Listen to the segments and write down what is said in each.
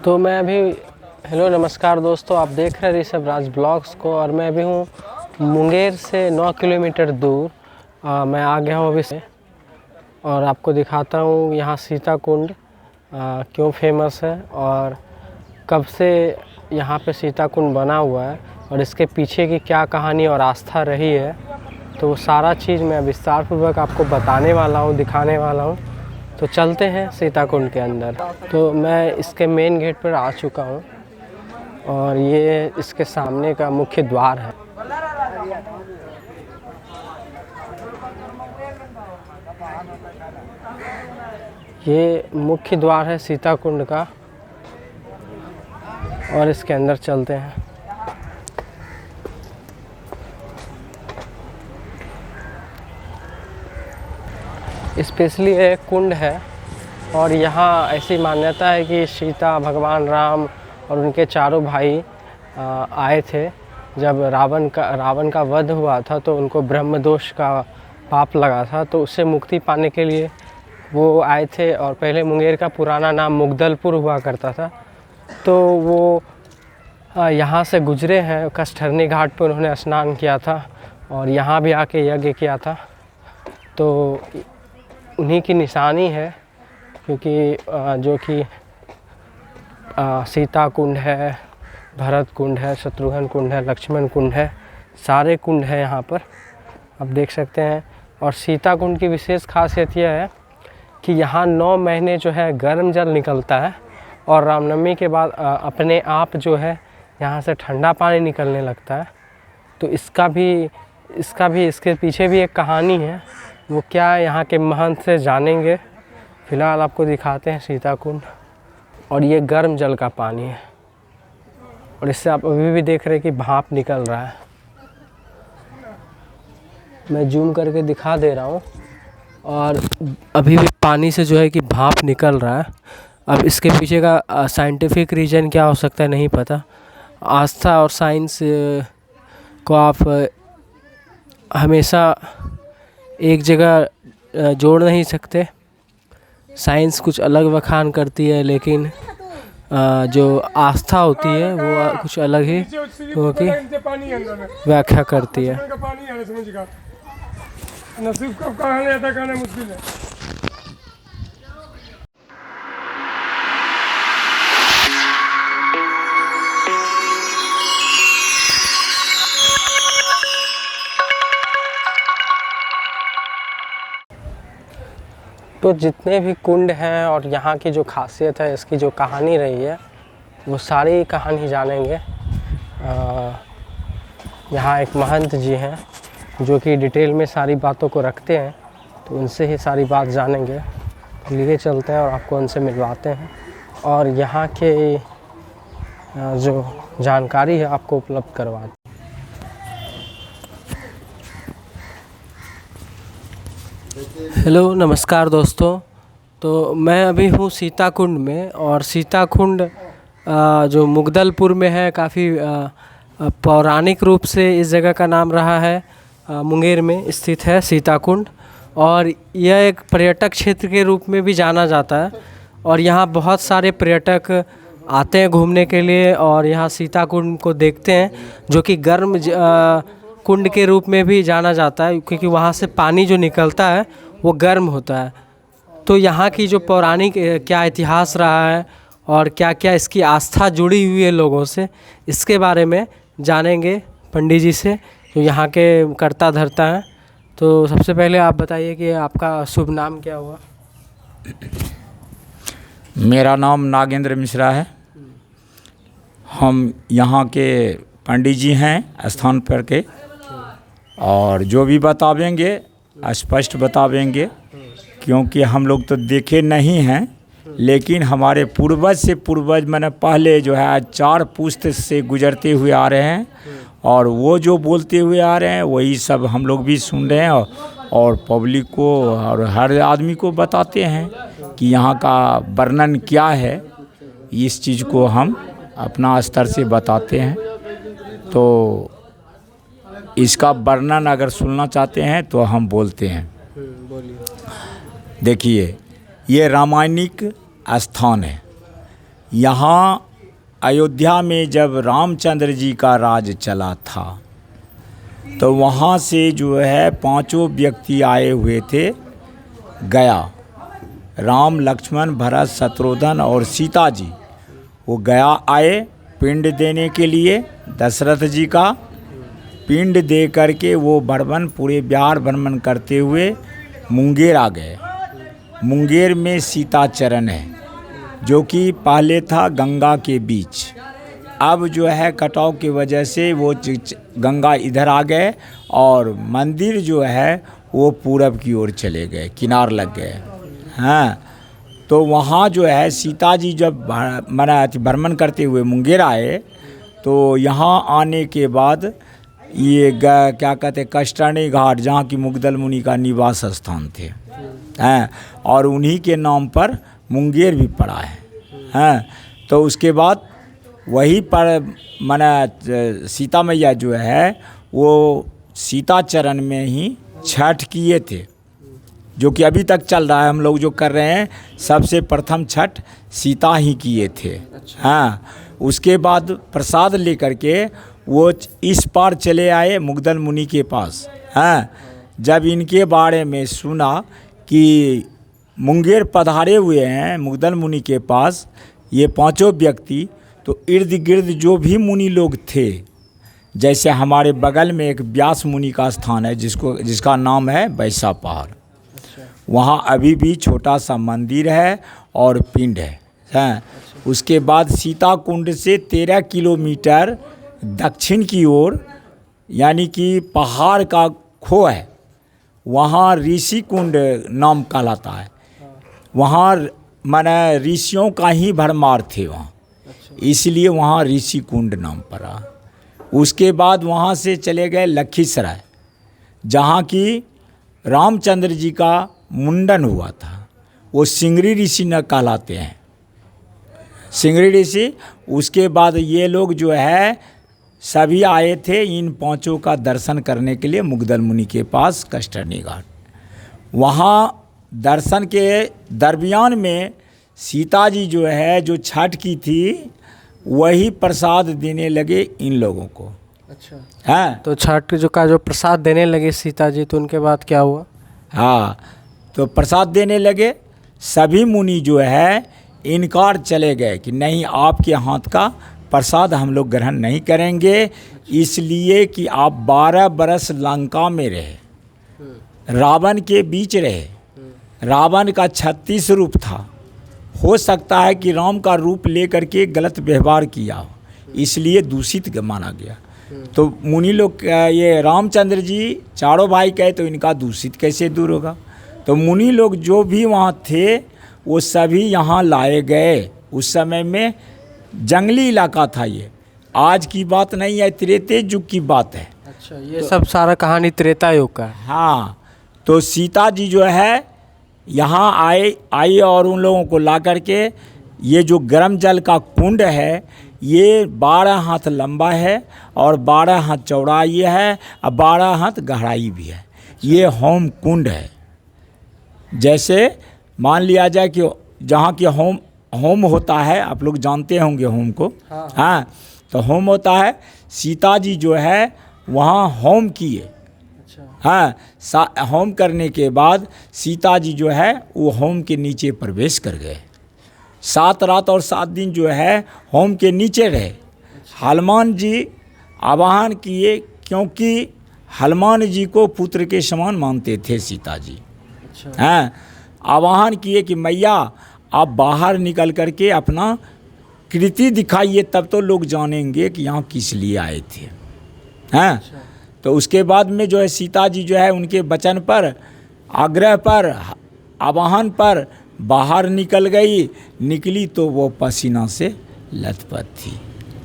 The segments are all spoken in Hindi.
तो मैं अभी हेलो नमस्कार दोस्तों, आप देख रहे हैं ऋषभ राज ब्लॉग्स को। और मैं अभी हूँ मुंगेर से 9 किलोमीटर दूर। मैं आ गया हूँ अभी से और आपको दिखाता हूँ यहाँ सीता कुंड क्यों फेमस है और कब से यहाँ पे सीता कुंड बना हुआ है और इसके पीछे की क्या कहानी और आस्था रही है। तो वो सारा चीज़ मैं विस्तार पूर्वक आपको बताने वाला हूँ, दिखाने वाला हूँ। तो चलते हैं सीता कुंड के अंदर। तो मैं इसके मेन गेट पर आ चुका हूँ और ये इसके सामने का मुख्य द्वार है। ये मुख्य द्वार है सीता कुंड का और इसके अंदर चलते हैं। स्पेशली एक कुंड है और यहाँ ऐसी मान्यता है कि सीता, भगवान राम और उनके चारों भाई आए थे। जब रावण का वध हुआ था तो उनको ब्रह्म दोष का पाप लगा था, तो उससे मुक्ति पाने के लिए वो आए थे। और पहले मुंगेर का पुराना नाम मुगदलपुर हुआ करता था। तो वो यहाँ से गुजरे हैं, कष्टहरनी घाट पर उन्होंने स्नान किया था और यहाँ भी आके यज्ञ किया था। तो उन्हीं की निशानी है, क्योंकि जो कि सीता कुंड है, भरत कुंड है, शत्रुघ्न कुंड है, लक्ष्मण कुंड है, सारे कुंड है यहाँ पर आप देख सकते हैं। और सीता कुंड की विशेष खासियत यह है कि यहाँ 9 महीने जो है गर्म जल निकलता है और रामनवमी के बाद अपने आप जो है यहाँ से ठंडा पानी निकलने लगता है। तो इसके पीछे भी एक कहानी है। वो क्या है यहाँ के महंत से जानेंगे। फ़िलहाल आपको दिखाते हैं सीता कुंड। और ये गर्म जल का पानी है और इससे आप अभी भी देख रहे हैं कि भाप निकल रहा है। मैं जूम करके दिखा दे रहा हूँ और अभी भी पानी से जो है कि भाप निकल रहा है। अब इसके पीछे का साइंटिफिक रीज़न क्या हो सकता है नहीं पता। आस्था और साइंस को आप हमेशा एक जगह जोड़ नहीं सकते। साइंस कुछ अलग बखान करती है, लेकिन जो आस्था होती है वो कुछ अलग ही की व्याख्या करती है। तो जितने भी कुंड हैं और यहाँ की जो खासियत है, इसकी जो कहानी रही है, वो सारी कहानी जानेंगे। यहाँ एक महंत जी हैं जो कि डिटेल में सारी बातों को रखते हैं, तो उनसे ही सारी बात जानेंगे। लिए चलते हैं और आपको उनसे मिलवाते हैं और यहाँ के जो जानकारी है आपको उपलब्ध करवाते हैं। हेलो नमस्कार दोस्तों। तो मैं अभी हूँ सीता कुंड में और सीता कुंड जो मुगदलपुर में है, काफ़ी पौराणिक रूप से इस जगह का नाम रहा है। मुंगेर में स्थित है सीता कुंड और यह एक पर्यटक क्षेत्र के रूप में भी जाना जाता है। और यहाँ बहुत सारे पर्यटक आते हैं घूमने के लिए और यहाँ सीता कुंड को देखते हैं, जो कि गर्म कुंड के रूप में भी जाना जाता है, क्योंकि वहाँ से पानी जो निकलता है वो गर्म होता है। तो यहाँ की जो पौराणिक क्या इतिहास रहा है और क्या क्या इसकी आस्था जुड़ी हुई है लोगों से, इसके बारे में जानेंगे पंडित जी से, जो यहाँ के कर्ता धर्ता हैं। तो सबसे पहले आप बताइए कि आपका शुभ नाम क्या हुआ? मेरा नाम नागेंद्र मिश्रा है। हम यहाँ के पंडित जी हैं स्थान पर के, और जो भी बतावेंगे स्पष्ट बतावेंगे, क्योंकि हम लोग तो देखे नहीं हैं, लेकिन हमारे पूर्वज से पूर्वज मैंने पहले जो है 4 पुश्त से गुजरते हुए आ रहे हैं और वो जो बोलते हुए आ रहे हैं वही सब हम लोग भी सुन रहे हैं और पब्लिक को और हर आदमी को बताते हैं कि यहाँ का वर्णन क्या है। इस चीज़ को हम अपना स्तर से बताते हैं। तो इसका वर्णन अगर सुनना चाहते हैं तो हम बोलते हैं। देखिए, ये रामायणिक स्थान है। यहाँ अयोध्या में जब रामचंद्र जी का राज चला था तो वहाँ से जो है 5 व्यक्ति आए हुए थे गया, राम लक्ष्मण भरत शत्रुघ्न और सीता जी। वो गया आए पिंड देने के लिए दशरथ जी का। पिंड दे करके वो भ्रमण पूरे बिहार भ्रमण करते हुए मुंगेर आ गए। मुंगेर में सीता चरण है जो कि पहले था गंगा के बीच, अब जो है कटाव की वजह से वो गंगा इधर आ गए और मंदिर जो है वो पूरब की ओर चले गए, किनार लग गए। हाँ, तो वहाँ जो है सीता जी जब भ्रमण करते हुए मुंगेर आए तो यहाँ आने के बाद ये क्या कहते हैं कष्टर्णी घाट, जहाँ की मुग्दल मुनि का निवास स्थान थे हैं, और उन्हीं के नाम पर मुंगेर भी पड़ा है। हैं, तो उसके बाद वहीं पर सीता मैया जो है वो सीता चरण में ही छठ किए थे, जो कि अभी तक चल रहा है। हम लोग जो कर रहे हैं सबसे प्रथम छठ सीता ही किए थे। हाँ, उसके बाद प्रसाद लेकर के वो इस पार चले आए मुग्दल मुनि के पास। हाँ, जब इनके बारे में सुना कि मुंगेर पधारे हुए हैं मुग्दल मुनि के पास ये 5 व्यक्ति, तो इर्द गिर्द जो भी मुनि लोग थे, जैसे हमारे बगल में एक व्यास मुनि का स्थान है जिसका नाम है बैसा पहाड़, वहाँ अभी भी छोटा सा मंदिर है और पिंड है। हैं, उसके बाद सीता कुंड से 13 किलोमीटर दक्षिण की ओर यानी कि पहाड़ का खो है, वहाँ ऋषि कुंड नाम कहलाता है। वहाँ माने ऋषियों का ही भरमार थे वहाँ, इसलिए वहाँ ऋषि कुंड नाम पड़ा। उसके बाद वहाँ से चले गए लखीसराय, जहाँ की रामचंद्र जी का मुंडन हुआ था। वो सिंगरी ऋषि न कहलाते हैं, सिंगरी ऋषि। उसके बाद ये लोग जो है सभी आए थे इन 5 का दर्शन करने के लिए मुग्दल मुनि के पास कष्टर्णी घाट। वहाँ दर्शन के दरमियान में सीता जी जो है जो छठ की थी वही प्रसाद देने लगे इन लोगों को। अच्छा, हाँ, तो छठ जो प्रसाद देने लगे सीता जी, तो उनके बाद क्या हुआ? हाँ, तो प्रसाद देने लगे। सभी मुनि जो है इनकार चले गए कि नहीं, आपके हाथ का प्रसाद हम लोग ग्रहण नहीं करेंगे, इसलिए कि आप 12 बरस लंका में रहे, रावण के बीच रहे। रावण का 36 रूप था, हो सकता है कि राम का रूप लेकर के गलत व्यवहार किया हो, इसलिए दूषित माना गया। तो मुनि लोग ये रामचंद्र जी चारों भाई कहे तो इनका दूषित कैसे दूर होगा। तो मुनि लोग जो भी वहाँ थे वो सभी यहाँ लाए गए। उस समय में जंगली इलाका था, ये आज की बात नहीं है, त्रेते युग की बात है। अच्छा, ये सब सारा कहानी त्रेता युग का है। हाँ, तो सीता जी जो है यहाँ आई और उन लोगों को ला करके ये जो गर्म जल का कुंड है ये 12 हाथ लंबा है और 12 हाथ चौड़ा ये है और 12 हाथ गहराई भी है। ये होम कुंड है। जैसे मान लिया जाए कि जहाँ की होम होता है, आप लोग जानते होंगे होम को। हाँ, तो होम होता है, सीता जी जो है वहाँ होम किए। हाँ, होम करने के बाद सीता जी जो है वो होम के नीचे प्रवेश कर गए। 7 रात और 7 दिन जो है होम के नीचे रहे। हनुमान जी आवाहन किए, क्योंकि हनुमान जी को पुत्र के समान मानते थे सीता जी। हाँ, आवाहन किए कि मैया आप बाहर निकल करके अपना कृति दिखाइए, तब तो लोग जानेंगे कि यहाँ किस लिए आए थे। हाँ, तो उसके बाद में जो है सीता जी जो है उनके वचन पर, आग्रह पर, आवाहन पर बाहर निकल गई। निकली तो वो पसीना से लथपथ थी।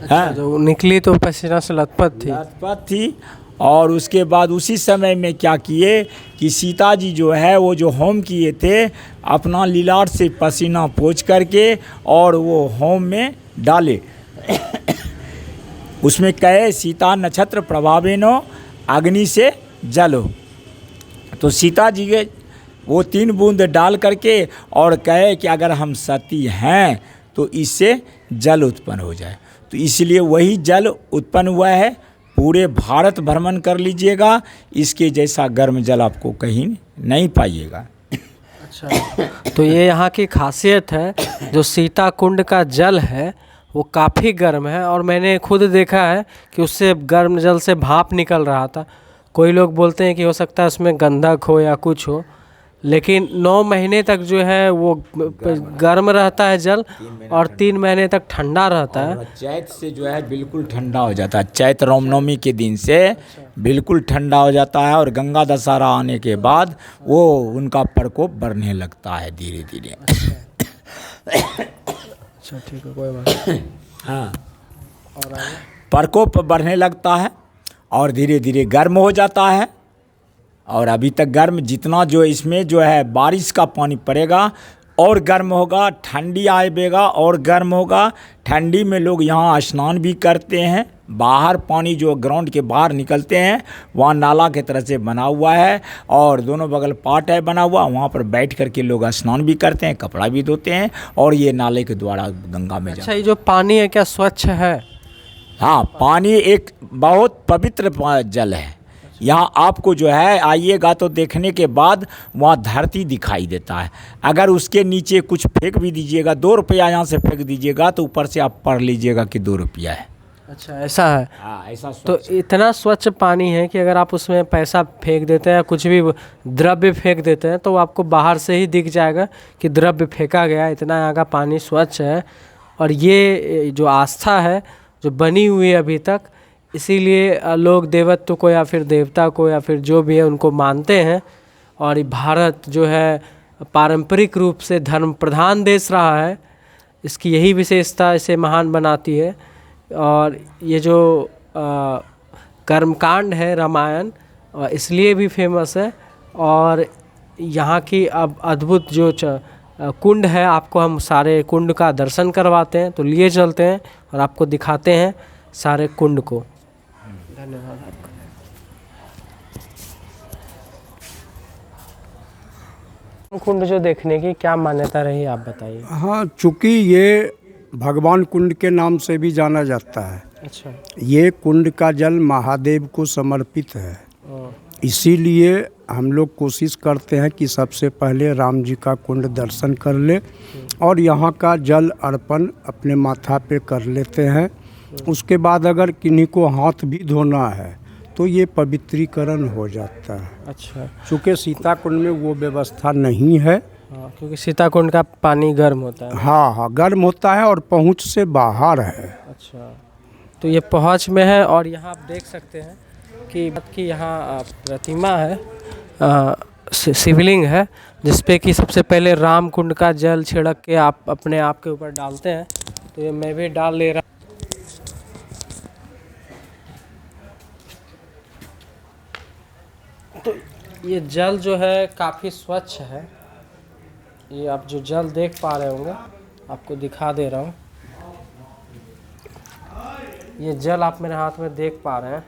अच्छा, जो निकली तो पसीना से लथपथ थी। और उसके बाद उसी समय में क्या किए कि सीता जी जो है वो जो होम किए थे अपना लीलाट से पसीना पोंछ करके और वो होम में डाले। उसमें कहे सीता नक्षत्र प्रभावेनो अग्नि से जलो। तो सीता जी के वो 3 बूंद डाल करके और कहे कि अगर हम सती हैं तो इससे जल उत्पन्न हो जाए। तो इसलिए वही जल उत्पन्न हुआ है। पूरे भारत भ्रमण कर लीजिएगा, इसके जैसा गर्म जल आपको कहीं नहीं पाइएगा। अच्छा, तो ये यहाँ की खासियत है, जो सीता कुंड का जल है वो काफ़ी गर्म है, और मैंने खुद देखा है कि उससे गर्म जल से भाप निकल रहा था। कोई लोग बोलते हैं कि हो सकता है उसमें गंधक हो या कुछ हो, लेकिन 9 महीने तक जो है वो गर्म रहता है जल, और 3 महीने तक ठंडा रहता है। और चैत से जो है बिल्कुल ठंडा हो जाता है। चैत रामनवमी के दिन से बिल्कुल ठंडा हो जाता है, और गंगा दशहरा आने के बाद वो उनका प्रकोप बढ़ने लगता है धीरे धीरे। अच्छा ठीक है, कोई बात नहीं। हाँ, और आगे? प्रकोप बढ़ने लगता है और धीरे धीरे गर्म हो जाता है। और अभी तक गर्म, जितना जो इसमें जो है बारिश का पानी पड़ेगा और गर्म होगा, ठंडी आएगा और गर्म होगा। ठंडी में लोग यहाँ स्नान भी करते हैं। बाहर पानी जो ग्राउंड के बाहर निकलते हैं, वहाँ नाला के तरह से बना हुआ है, और दोनों बगल पाट है बना हुआ, वहाँ पर बैठ करके लोग स्नान भी करते हैं, कपड़ा भी धोते हैं, और ये नाले के द्वारा गंगा में अच्छा, ये जो पानी है क्या स्वच्छ है? हाँ, पानी एक बहुत पवित्र जल है। यहाँ आपको जो है आइएगा तो देखने के बाद वहाँ धरती दिखाई देता है। अगर उसके नीचे कुछ फेंक भी दीजिएगा, 2 रुपया यहाँ से फेंक दीजिएगा, तो ऊपर से आप पढ़ लीजिएगा कि 2 रुपया है। अच्छा, ऐसा है। हाँ, ऐसा तो इतना स्वच्छ पानी है कि अगर आप उसमें पैसा फेंक देते हैं, कुछ भी द्रव्य फेंक देते हैं, तो आपको बाहर से ही दिख जाएगा कि द्रव्य फेंका गया। इतना यहाँ का पानी स्वच्छ है, और ये जो आस्था है जो बनी हुई है अभी तक, इसीलिए लोग देवत्व को या फिर देवता को या फिर जो भी है उनको मानते हैं। और ये भारत जो है पारंपरिक रूप से धर्म प्रधान देश रहा है, इसकी यही विशेषता इसे महान बनाती है। और ये जो कर्मकांड है रामायण, इसलिए भी फेमस है। और यहाँ की अब अद्भुत जो कुंड है, आपको हम सारे कुंड का दर्शन करवाते हैं, तो लिए चलते हैं और आपको दिखाते हैं सारे कुंड को। धन्यवाद आपका। कुंड जो देखने की क्या मान्यता रही, आप बताइए। हाँ, चूँकि ये भगवान कुंड के नाम से भी जाना जाता है। अच्छा। ये कुंड का जल महादेव को समर्पित है, इसीलिए हम लोग कोशिश करते हैं कि सबसे पहले राम जी का कुंड दर्शन कर ले, और यहाँ का जल अर्पण अपने माथा पे कर लेते हैं। उसके बाद अगर किन्हीं को हाथ भी धोना है तो ये पवित्रीकरण हो जाता है। अच्छा, चूँकि सीता कुंड में वो व्यवस्था नहीं है। हाँ, क्योंकि सीता कुंड का पानी गर्म होता है। हाँ हाँ, गर्म होता है और पहुँच से बाहर है। अच्छा, तो ये पहुँच में है। और यहाँ आप देख सकते हैं कि यहाँ प्रतिमा है, शिवलिंग है, जिसपे कि सबसे पहले राम कुंड का जल छिड़क के आप अपने आप के ऊपर डालते हैं। तो ये मैं भी डाल ले रहा। तो ये जल जो है काफ़ी स्वच्छ है। ये आप जो जल देख पा रहे होंगे, आपको दिखा दे रहा हूँ। ये जल आप मेरे हाथ में देख पा रहे हैं,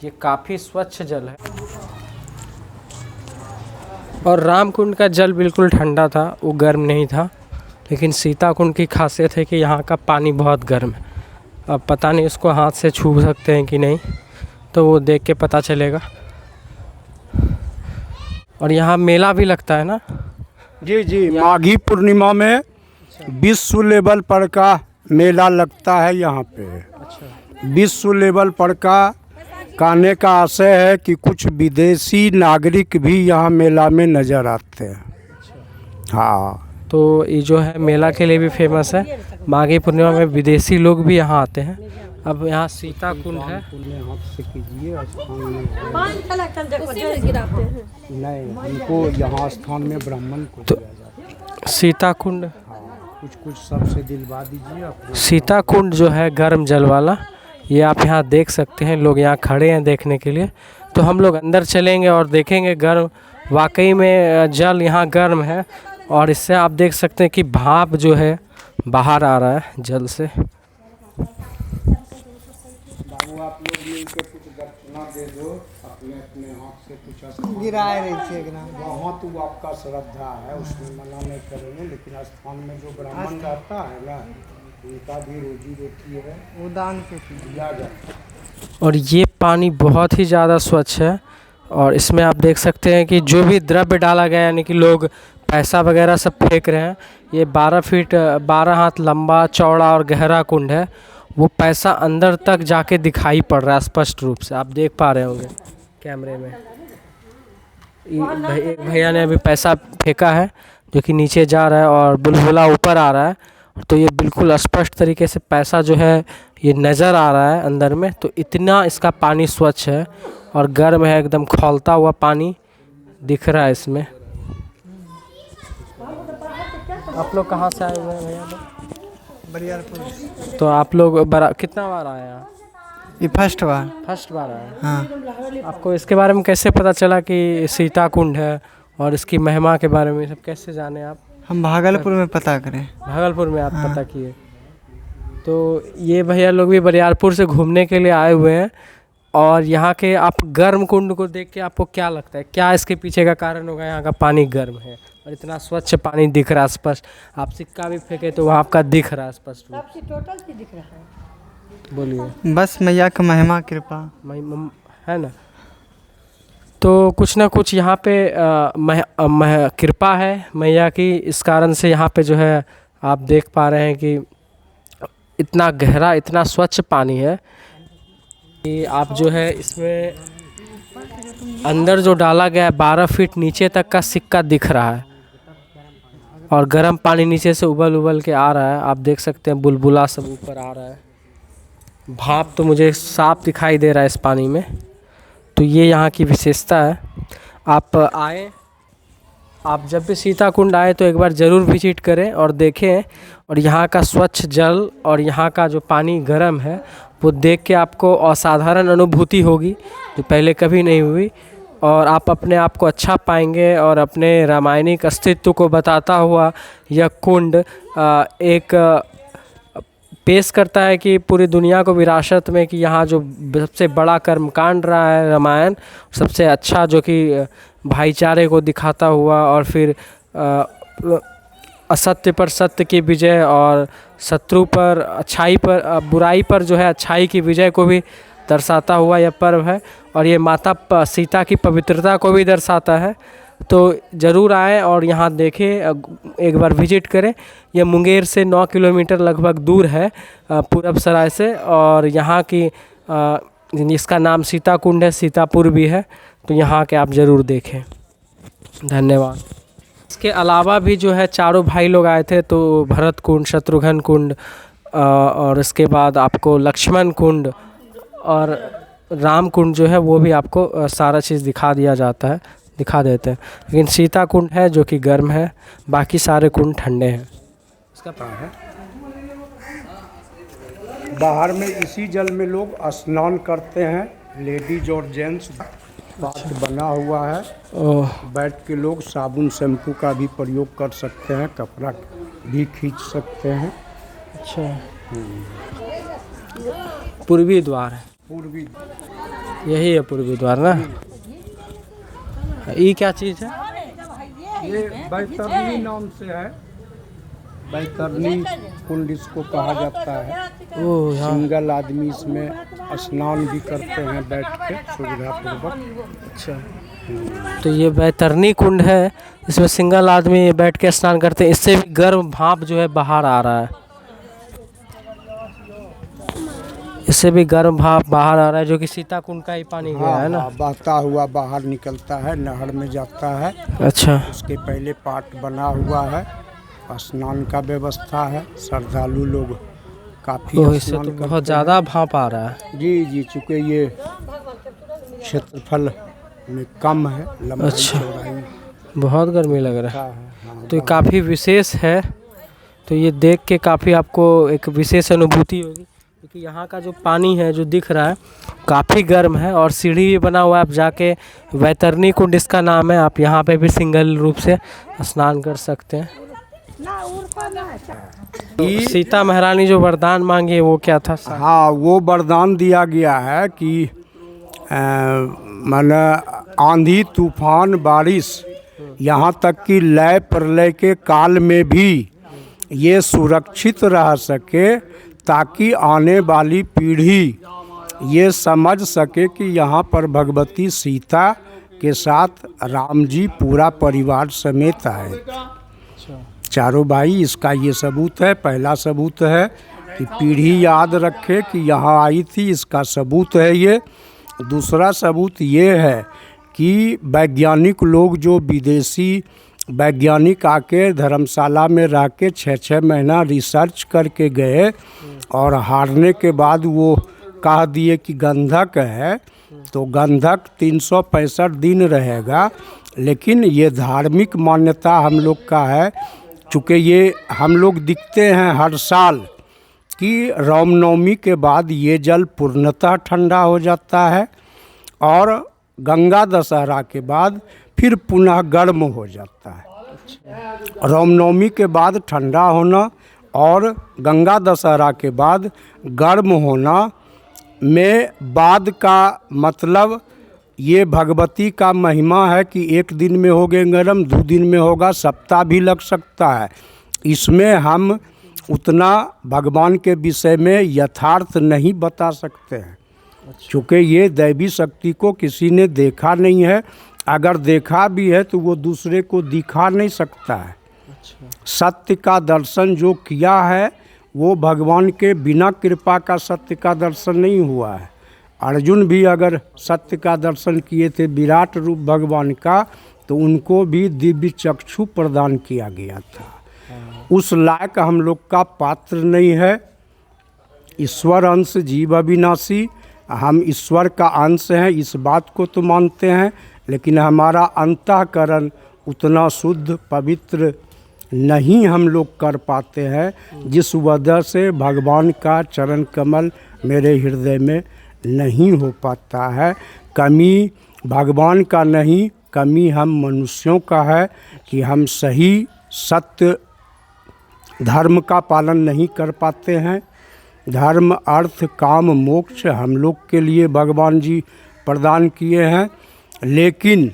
ये काफ़ी स्वच्छ जल है। और राम कुंड का जल बिल्कुल ठंडा था, वो गर्म नहीं था। लेकिन सीता कुंड की खासियत है कि यहाँ का पानी बहुत गर्म है। अब पता नहीं उसको हाथ से छू सकते हैं कि नहीं, तो वो देख के पता चलेगा। और यहाँ मेला भी लगता है ना? जी जी, माघी पूर्णिमा में विश्व लेवल पर का मेला लगता है यहाँ पे। अच्छा। विश्व लेवल पर का कहने का आशय है कि कुछ विदेशी नागरिक भी यहाँ मेला में नज़र आते हैं। हाँ, तो ये जो है मेला के लिए भी फेमस है। माघी पूर्णिमा में विदेशी लोग भी यहाँ आते हैं। अब यहाँ सीता कुंड है। हाथ से कीजिए, नहीं, हमको यहाँ स्थान में ब्राह्मण को तो दिया जाता है। सीता कुंड, कुछ सबसे दिलवा दीजिए। सीता कुंड जो है गर्म जल वाला, ये आप यहाँ देख सकते हैं। लोग यहाँ खड़े हैं देखने के लिए। तो हम लोग अंदर चलेंगे और देखेंगे गर्म, वाकई में जल यहाँ गर्म है। और इससे आप देख सकते हैं कि भाप जो है बाहर आ रहा है जल से। बाबू आप लोग मिल के कुछ दक्षिणा दे दो, अपने अपने हाथ से कुछ गिराए रही थी एकदम। वहाँ तो आपका श्रद्धा है, उसमें मना नहीं करेंगे, लेकिन स्थान में जो ब्राह्मण रहता है ना, उनका भी रोजी रोटी है, वो दान के दिया जाता है। और ये पानी बहुत ही ज़्यादा स्वच्छ है। और इसमें आप देख सकते हैं कि जो भी द्रव्य डाला गया, यानी कि लोग पैसा वगैरह सब फेंक रहे हैं। ये 12 फीट 12 हाथ लंबा, चौड़ा और गहरा कुंड है। वो पैसा अंदर तक जाके दिखाई पड़ रहा है स्पष्ट रूप से, आप देख पा रहे होंगे कैमरे में। एक भैया ने अभी पैसा फेंका है जो कि नीचे जा रहा है और बुलबुला ऊपर आ रहा है। तो ये बिल्कुल स्पष्ट तरीके से पैसा जो है ये नज़र आ रहा है अंदर में। तो इतना इसका पानी स्वच्छ है और गर्म है, एकदम खौलता हुआ पानी दिख रहा है इसमें। आप लोग कहाँ से आए हुए हैं भैया लोग? बरियारपुर। तो आप लोग कितना बार आए हैं? ये फर्स्ट बार। फर्स्ट बार आए हैं। हाँ। आपको इसके बारे में कैसे पता चला कि सीता कुंड है और इसकी महिमा के बारे में सब कैसे जाने आप? हम भागलपुर में पता करें। भागलपुर में आप पता किए। तो ये भैया लोग भी बरियारपुर से घूमने के लिए आए हुए हैं। और यहाँ के आप गर्म कुंड को देख के आपको क्या लगता है, क्या इसके पीछे का कारण होगा? यहाँ का पानी गर्म है और इतना स्वच्छ पानी दिख रहा है स्पष्ट। आप सिक्का भी फेंके तो वहाँ आपका दिख रहा है स्पष्ट रूप से। टोटल से दिख रहा है। बोलिए। बस मैया का महिमा कृपा है ना। तो कुछ ना कुछ यहाँ पे कृपा है मैया की, इस कारण से यहाँ पे जो है आप देख पा रहे हैं कि इतना गहरा, इतना स्वच्छ पानी है कि आप जो है इसमें अंदर जो डाला गया है 12 फीट नीचे तक का सिक्का दिख रहा है। और गर्म पानी नीचे से उबल उबल के आ रहा है, आप देख सकते हैं बुलबुला सब ऊपर आ रहा है। भाप तो मुझे साफ दिखाई दे रहा है इस पानी में। तो ये यहाँ की विशेषता है। आप आए, आप जब भी सीता कुंड आए तो एक बार ज़रूर विजिट करें और देखें। और यहाँ का स्वच्छ जल और यहाँ का जो पानी गर्म है वो देख के आपको असाधारण अनुभूति होगी जो पहले कभी नहीं हुई। और आप अपने आप को अच्छा पाएंगे और अपने रामायणिक अस्तित्व को बताता हुआ यह कुंड एक पेश करता है कि पूरी दुनिया को विरासत में कि यहाँ जो सबसे बड़ा कर्मकांड रहा है रामायण, सबसे अच्छा जो कि भाईचारे को दिखाता हुआ और फिर असत्य पर सत्य की विजय और शत्रु पर अच्छाई पर बुराई पर जो है अच्छाई की विजय को भी दर्शाता हुआ यह पर्व है। और ये माता सीता की पवित्रता को भी दर्शाता है। तो ज़रूर आएँ और यहाँ देखें, एक बार विजिट करें। यह मुंगेर से 9 किलोमीटर लगभग दूर है पूरब सराय से। और यहाँ की इसका नाम सीता कुंड है, सीतापुर भी है। तो यहाँ के आप ज़रूर देखें। धन्यवाद। इसके अलावा भी जो है चारों भाई लोग आए थे, तो भरत कुंड, शत्रुघ्न कुंड और इसके बाद आपको लक्ष्मण कुंड और राम कुंड जो है वो भी आपको सारा चीज़ दिखा देते हैं। लेकिन सीता कुंड है जो कि गर्म है, बाकी सारे कुंड ठंडे हैं। इसका है बाहर में इसी जल में लोग स्नान करते हैं, लेडीज और जेंट्स। पार्क बना हुआ है, बैठ के लोग साबुन शैम्पू का भी प्रयोग कर सकते हैं, कपड़ा भी खींच सकते हैं। अच्छा, पूर्वी द्वार है। पूर्वी यही है पूर्वी द्वार ना। ये क्या चीज़ है? ये बैतरनी नाम से है, बैतरनी कुंड इसको कहा जाता है। ओह, यहाँ सिंगल आदमी इसमें स्नान भी करते हैं बैठ के सुविधापूर्वक। अच्छा, तो ये बैतरनी कुंड है, इसमें सिंगल आदमी बैठ के स्नान करते हैं। इससे भी गर्म भाप जो है बाहर आ रहा है, इससे भी गर्म भाप बाहर आ रहा है, जो कि सीता कुंड का ही पानी गया है ना। बहता हुआ बाहर निकलता है, नहर में जाता है। अच्छा, उसके पहले पार्ट बना हुआ है, स्नान का व्यवस्था है। श्रद्धालु लोग काफ़ी इससे तो बहुत ज़्यादा भाप आ रहा है। जी, चूँकि ये क्षेत्रफल में कम है, लंबाई अच्छा, चौड़ाई बहुत गर्मी लग रहा है। हाँ, तो ये काफ़ी विशेष है। तो ये देख के काफ़ी आपको एक विशेष अनुभूति होगी, क्योंकि यहाँ का जो पानी है जो दिख रहा है काफ़ी गर्म है। और सीढ़ी भी बना हुआ है, आप जाके बैतरनी कुंड इसका नाम है, आप यहाँ पे भी सिंगल रूप से स्नान कर सकते हैं। सीता महारानी जो वरदान मांगे वो क्या था सर? हाँ, वो वरदान दिया गया है कि माने आंधी तूफान बारिश यहाँ तक कि लय प्रलय के काल में भी ये सुरक्षित रह सके, ताकि आने वाली पीढ़ी ये समझ सके कि यहाँ पर भगवती सीता के साथ राम जी पूरा परिवार समेत आए, चारों भाई। इसका ये सबूत है, पहला सबूत है कि पीढ़ी याद रखे कि यहाँ आई थी, इसका सबूत है ये। दूसरा सबूत ये है कि वैज्ञानिक लोग, जो विदेशी वैज्ञानिक आके धर्मशाला में रह के 6-6 महीना रिसर्च करके गए और हारने के बाद वो कह दिए कि गंधक है, तो गंधक 365 दिन रहेगा। लेकिन ये धार्मिक मान्यता हम लोग का है, चूँकि ये हम लोग दिखते हैं हर साल कि रामनवमी के बाद ये जल पूर्णतः ठंडा हो जाता है और गंगा दशहरा के बाद फिर पुनः गर्म हो जाता है। रामनवमी के बाद ठंडा होना और गंगा दशहरा के बाद गर्म होना में बाद का मतलब ये भगवती का महिमा है कि एक दिन में होगे गर्म, 2 दिन में होगा, सप्ताह भी लग सकता है। इसमें हम उतना भगवान के विषय में यथार्थ नहीं बता सकते हैं, चूँकि ये दैवी शक्ति को किसी ने देखा नहीं है। अगर देखा भी है तो वो दूसरे को दिखा नहीं सकता है। सत्य का दर्शन जो किया है वो भगवान के बिना कृपा का सत्य का दर्शन नहीं हुआ है। अर्जुन भी अगर सत्य का दर्शन किए थे विराट रूप भगवान का, तो उनको भी दिव्य चक्षु प्रदान किया गया था। उस लायक हम लोग का पात्र नहीं है। ईश्वर अंश जीव अविनाशी, हम ईश्वर का अंश हैं, इस बात को तो मानते हैं, लेकिन हमारा अंतःकरण उतना शुद्ध पवित्र नहीं हम लोग कर पाते हैं, जिस वजह से भगवान का चरण कमल मेरे हृदय में नहीं हो पाता है। कमी भगवान का नहीं, कमी हम मनुष्यों का है कि हम सही सत्य धर्म का पालन नहीं कर पाते हैं। धर्म अर्थ काम मोक्ष हम लोग के लिए भगवान जी प्रदान किए हैं, लेकिन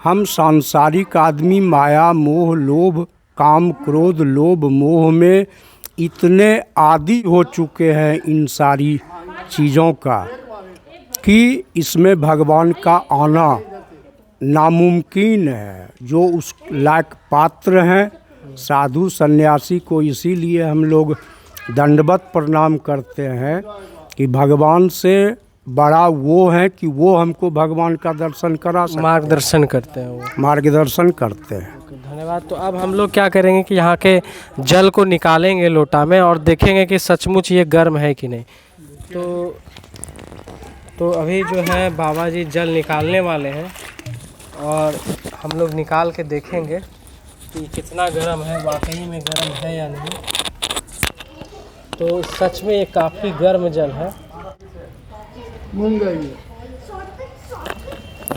हम सांसारिक आदमी माया मोह लोभ काम क्रोध लोभ मोह में इतने आदी हो चुके हैं इन सारी चीज़ों का कि इसमें भगवान का आना नामुमकिन है। जो उस लायक पात्र हैं साधु सन्यासी को इसीलिए हम लोग दंडवत प्रणाम करते हैं कि भगवान से बड़ा वो है कि वो हमको भगवान का दर्शन करा सकते, मार्गदर्शन करते हैं, वो मार्गदर्शन करते हैं। धन्यवाद। तो अब हम लोग क्या करेंगे कि यहाँ के जल को निकालेंगे लोटा में और देखेंगे कि सचमुच ये गर्म है कि नहीं। तो अभी जो है बाबा जी जल निकालने वाले हैं और हम लोग निकाल के देखेंगे कि कितना गर्म है, वाकई में गर्म है या नहीं। तो सच में ये काफ़ी गर्म जल है।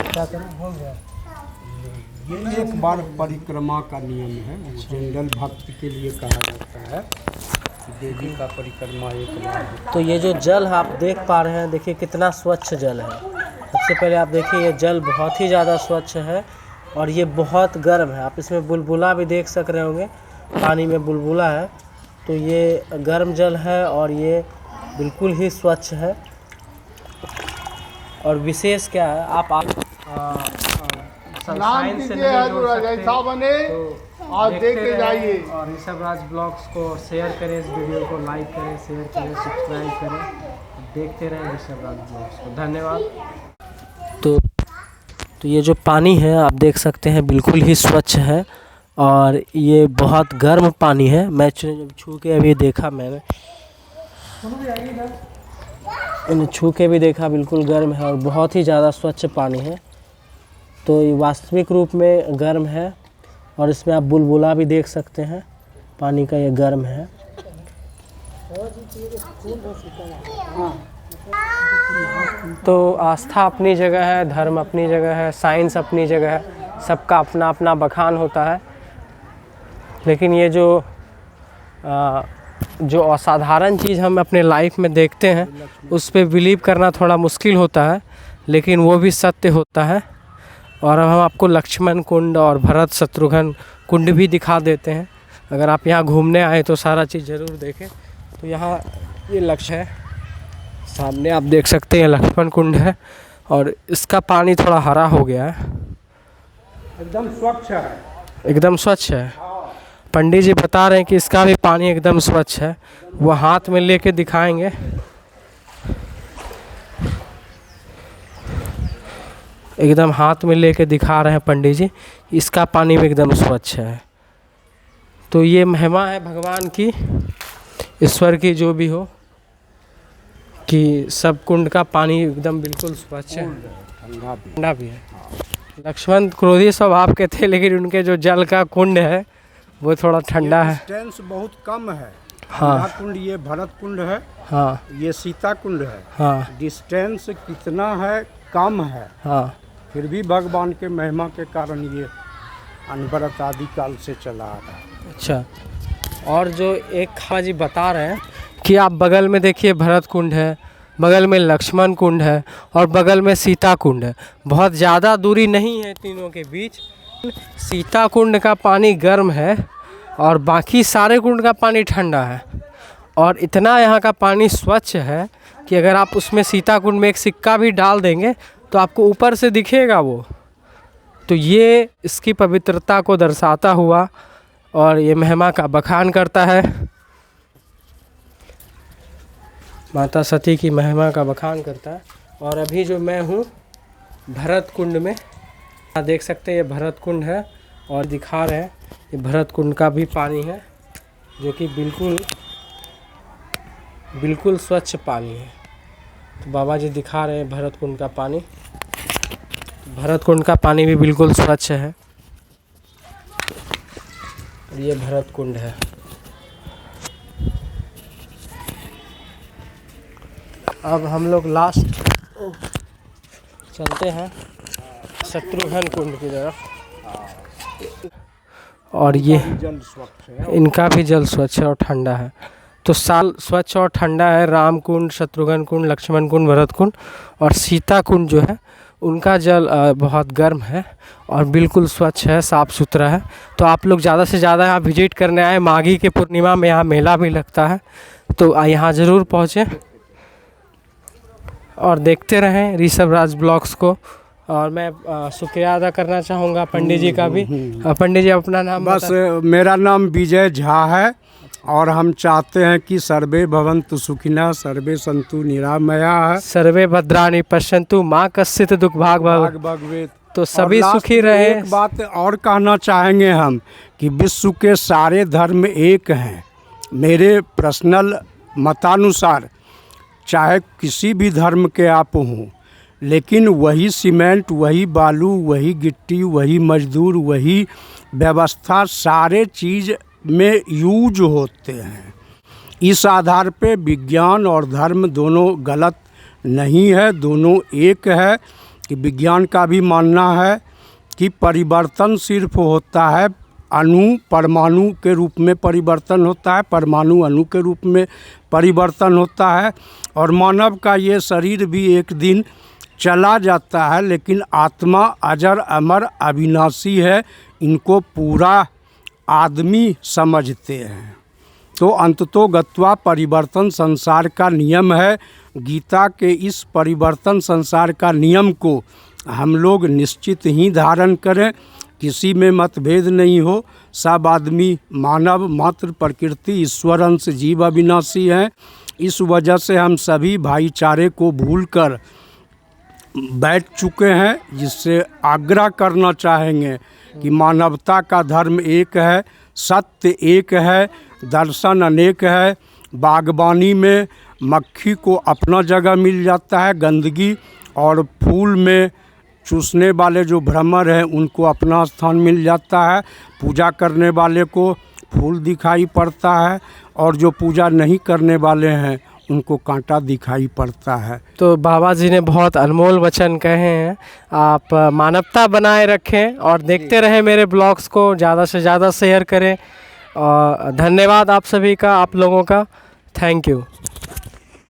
क्या करें, घूम गया। ये एक बार परिक्रमा का नियम है, जनरल भक्त के लिए कहा जाता है कि देवी का परिक्रमा एक बार है। तो ये जो जल है आप देख पा रहे हैं, देखिए कितना स्वच्छ जल है। सबसे पहले आप देखिए ये जल बहुत ही ज़्यादा स्वच्छ है और ये बहुत गर्म है। आप इसमें बुलबुला भी देख सक रहे होंगे, पानी में बुलबुला है। तो ये गर्म जल है और ये बिल्कुल ही स्वच्छ है। और विशेष क्या है, आप साइंस से नहीं जोड़ सकते तो और देखते जाइए। और ऋषभ राज ब्लॉग्स को शेयर करें, इस वीडियो को लाइक करें, शेयर करें, सब्सक्राइब करें, देखते रहें ऋषभ राज ब्लॉग्स को। धन्यवाद। तो ये जो पानी है आप देख सकते हैं बिल्कुल ही स्वच्छ है और ये बहुत गर्म पानी है। मैं छू के अभी देखा, मैंने छू के भी देखा, बिल्कुल गर्म है और बहुत ही ज़्यादा स्वच्छ पानी है। तो ये वास्तविक रूप में गर्म है और इसमें आप बुलबुला भी देख सकते हैं, पानी का ये गर्म है। तो आस्था अपनी जगह है, धर्म अपनी जगह है, साइंस अपनी जगह है, सबका अपना अपना बखान होता है। लेकिन ये जो असाधारण चीज़ हम अपने लाइफ में देखते हैं उस पे बिलीव करना थोड़ा मुश्किल होता है, लेकिन वो भी सत्य होता है। और अब हम आपको लक्ष्मण कुंड और भरत शत्रुघ्न कुंड भी दिखा देते हैं। अगर आप यहाँ घूमने आए तो सारा चीज़ ज़रूर देखें। तो यहाँ ये लक्ष्य है, सामने आप देख सकते हैं लक्ष्मण कुंड है और इसका पानी थोड़ा हरा हो गया है, एकदम स्वच्छ है। एकदम स्वच्छ है। पंडित जी बता रहे हैं कि इसका भी पानी एकदम स्वच्छ है। वो हाथ में लेके दिखाएंगे। एकदम हाथ में लेके दिखा रहे हैं पंडित जी, इसका पानी भी एकदम स्वच्छ है। तो ये महिमा है भगवान की, ईश्वर की, जो भी हो, कि सब कुंड का पानी एकदम बिल्कुल स्वच्छ है, ठंडा भी है। लक्ष्मण क्रोधी स्वभाव के थे, लेकिन उनके जो जल का कुंड है वो थोड़ा ठंडा है। डिस्टेंस बहुत कम है। हाँ कुंड ये भरत कुंड है, हाँ ये सीता कुंड है। हाँ डिस्टेंस कितना है, कम है, हाँ। फिर भी भगवान के महिमा के कारण ये अनवरत आदि काल से चला आ रहा है। अच्छा, और जो एक खावा जी बता रहे हैं कि आप बगल में देखिए भरत कुंड है, बगल में लक्ष्मण कुंड है और बगल में सीता कुंड है। बहुत ज़्यादा दूरी नहीं है तीनों के बीच। सीता कुंड का पानी गर्म है और बाकी सारे कुंड का पानी ठंडा है। और इतना यहाँ का पानी स्वच्छ है कि अगर आप उसमें सीता कुंड में एक सिक्का भी डाल देंगे तो आपको ऊपर से दिखेगा वो। तो ये इसकी पवित्रता को दर्शाता हुआ और ये महिमा का बखान करता है, माता सती की महिमा का बखान करता है। और अभी जो मैं हूँ भरत कुंड में, आप देख सकते हैं ये भरत कुंड है और दिखा रहे हैं ये भरत कुंड का भी पानी है, जो कि बिल्कुल स्वच्छ पानी है। तो बाबा जी दिखा रहे हैं भरत कुंड का पानी। भरत कुंड का पानी भी बिल्कुल स्वच्छ है। और ये भरत कुंड है। अब हम लोग लास्ट चलते हैं शत्रुघ्न कुंड की तरफ। और ये जल स्वच्छ है, इनका भी जल स्वच्छ है और ठंडा है। तो साल स्वच्छ और ठंडा है। राम कुंड, शत्रुघ्न कुंड, लक्ष्मण कुंड, भरत कुंड और सीता कुंड जो है उनका जल बहुत गर्म है और बिल्कुल स्वच्छ है, साफ़ सुथरा है। तो आप लोग ज़्यादा से ज़्यादा यहाँ विजिट करने आए। माघी के पूर्णिमा में यहाँ मेला भी लगता है, तो यहाँ ज़रूर पहुँचें और देखते रहें ऋषभ राज ब्लॉग्स को। और मैं शुक्रिया अदा करना चाहूँगा पंडित जी का भी। पंडित जी अपना नाम बस मेरा नाम विजय झा है और हम चाहते हैं कि सर्वे भवन्तु सुखिनः, सर्वे सन्तु निरामयाः, सर्वे भद्राणि पश्यन्तु माँ कश्चित् दुख भाग भगवेत्। तो सभी और सुखी लास्ट में रहे। एक बात और कहना चाहेंगे हम कि विश्व के सारे धर्म एक हैं। मेरे पर्सनल मतानुसार चाहे किसी भी धर्म के आप हों, लेकिन वही सीमेंट, वही बालू, वही गिट्टी, वही मजदूर, वही व्यवस्था सारे चीज़ में यूज होते हैं। इस आधार पे विज्ञान और धर्म दोनों गलत नहीं है, दोनों एक है। कि विज्ञान का भी मानना है कि परिवर्तन सिर्फ होता है अणु परमाणु के रूप में परिवर्तन होता है, परमाणु अणु के रूप में परिवर्तन होता है। और मानव का ये शरीर भी एक दिन चला जाता है, लेकिन आत्मा अजर अमर अविनाशी है। इनको पूरा आदमी समझते हैं। तो अंततो गत्वा परिवर्तन संसार का नियम है। गीता के इस परिवर्तन संसार का नियम को हम लोग निश्चित ही धारण करें। किसी में मतभेद नहीं हो, सब आदमी मानव मात्र, प्रकृति ईश्वर अंश जीव अविनाशी हैं। इस वजह से हम सभी भाईचारे को भूलकर बैठ चुके हैं, जिससे आग्रह करना चाहेंगे कि मानवता का धर्म एक है, सत्य एक है, दर्शन अनेक है। बागवानी में मक्खी को अपना जगह मिल जाता है गंदगी, और फूल में चूसने वाले जो भ्रमर हैं उनको अपना स्थान मिल जाता है। पूजा करने वाले को फूल दिखाई पड़ता है, और जो पूजा नहीं करने वाले हैं उनको कांटा दिखाई पड़ता है। तो बाबा जी ने बहुत अनमोल वचन कहे हैं। आप मानवता बनाए रखें और देखते रहें मेरे ब्लॉग्स को, ज़्यादा से ज़्यादा शेयर करें और धन्यवाद आप सभी का, आप लोगों का। Thank you.